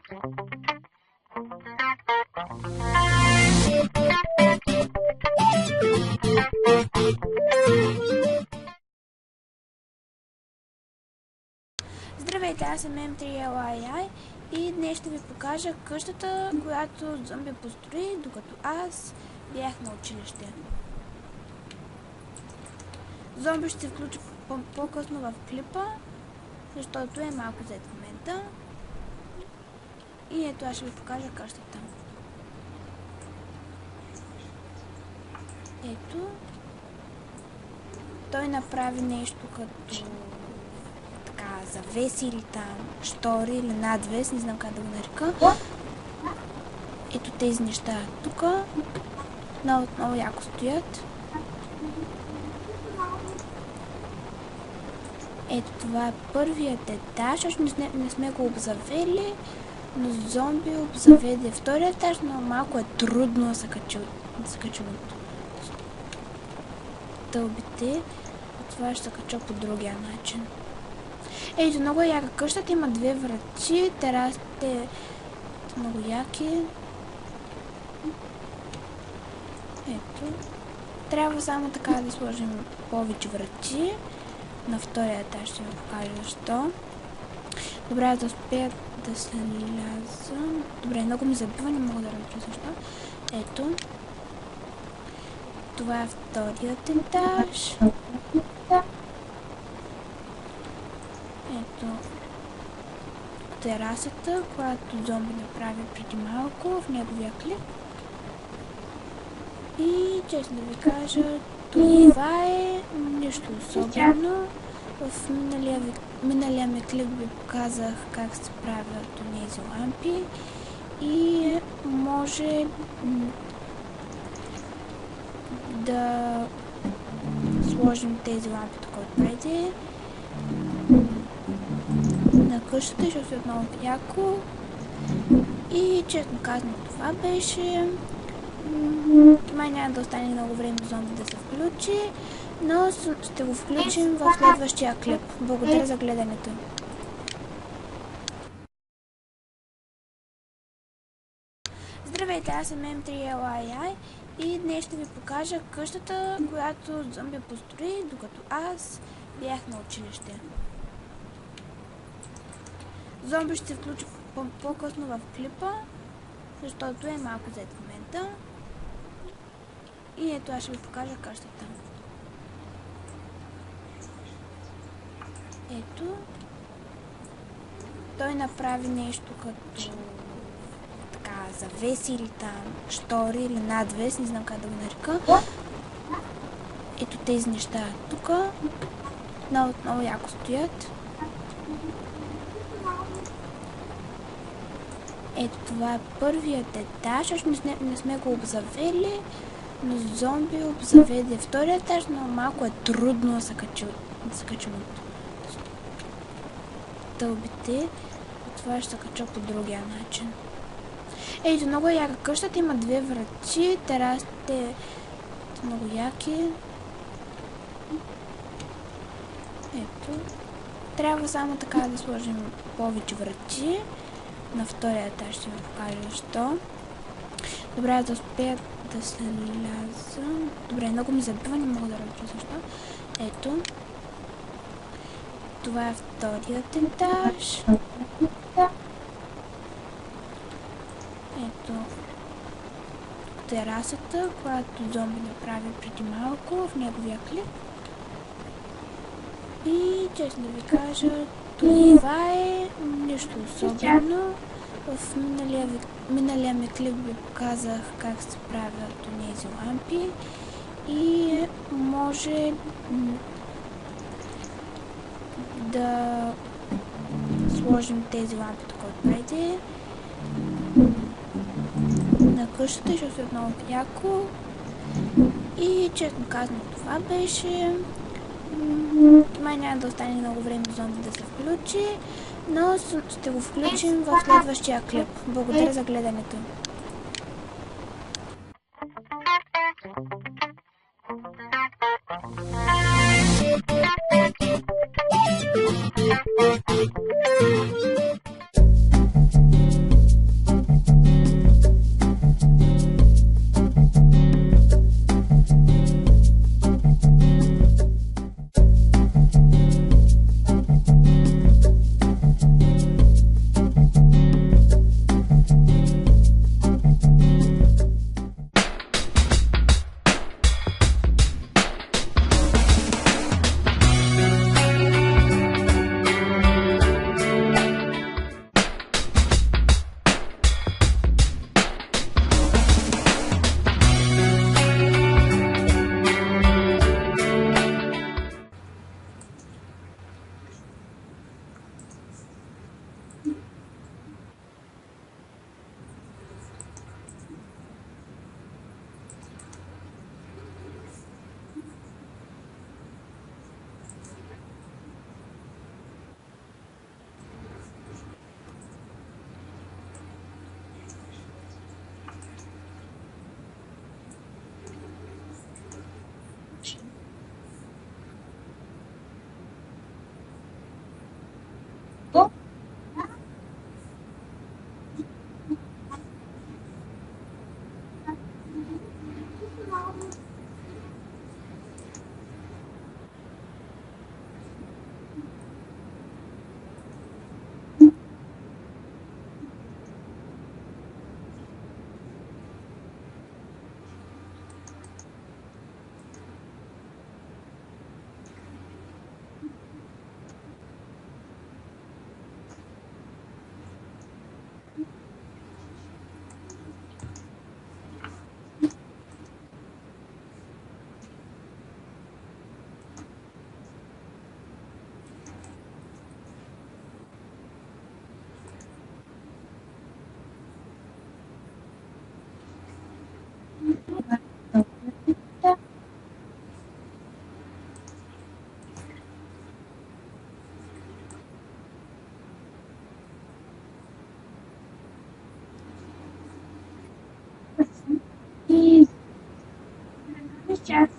Здравейте, аз съм M3LII и днес ще ви покажа къщата, която зомби построи, докато аз бях на училище. Зомби ще се включи по-късно в клипа, защото е малко зает в момента. И ето аз ще ви покажа къщата. Ето. Той направи нещо като завеси или там штори или надвес, не знам как да го нарека. Ето тези неща тук. Много яко стоят. Ето това е първият етаж, още не сме го обзавели, но зомби обзаведе втория етаж, но малко е трудно да се качи от стълбите. Това ще се кача по другия начин. Ето, много е яка къщата, има две врати, терасите са много яки. Ето. Трябва само така да сложим повече врати. На втория етаж ще ви покажа защо. Добре, да успея да слязам. Добре, много ми забива, не мога да разбера защо. Ето. Това е вторият етаж. Ето терасата, която зомби направи преди малко в неговия клип. И честно да ви кажа, това е нещо особено. В миналия ми клип ви показах как се правят тези лампи и може да сложим тези лампи тук отпреди на къщата, защото е много яко. И честно казано това беше. Май няма да остане много време зомби да се включи, но ще го включим в следващия клип. Благодаря за гледането. Здравейте, аз съм M3LII и днес ще ви покажа къщата, която зомби построи, докато аз бях на училище. Зомби ще се включи по-късно в клипа, защото е малко зает в момента. И ето аз ще ви покажа къщата. Ето. Той направи нещо като завеси или там штори или надвес, не знам как да го нарека. Ето тези неща тук. Много яко стоят. Ето това е първият етаж, още не сме го обзавели, но зомби обзаведе втория етаж, но малко е трудно да се качи от стълбите. Това ще се кача по другия начин. Ето, много е яка къщата, има две врати, терасите са много яки. Ето. Трябва само така да сложим повече врати. На втория етаж ще ви покажа защо. Добре, да успея да слязам. Добре, много ми забива, не мога да разбера защо. Ето. Това е вторият етаж. Ето терасата, която зомби направи преди малко в неговия клип. И честно да ви кажа, това е нещо особено. В миналия ми клип ви показах как се правят тези лампи и може да сложим тези лампи тук отпреди на къщата, защото е много яко. И честно казано това беше. Май няма да остане много време зомби да се включи, но ще го включим в следващия клип. Благодаря за гледането. Сейчас.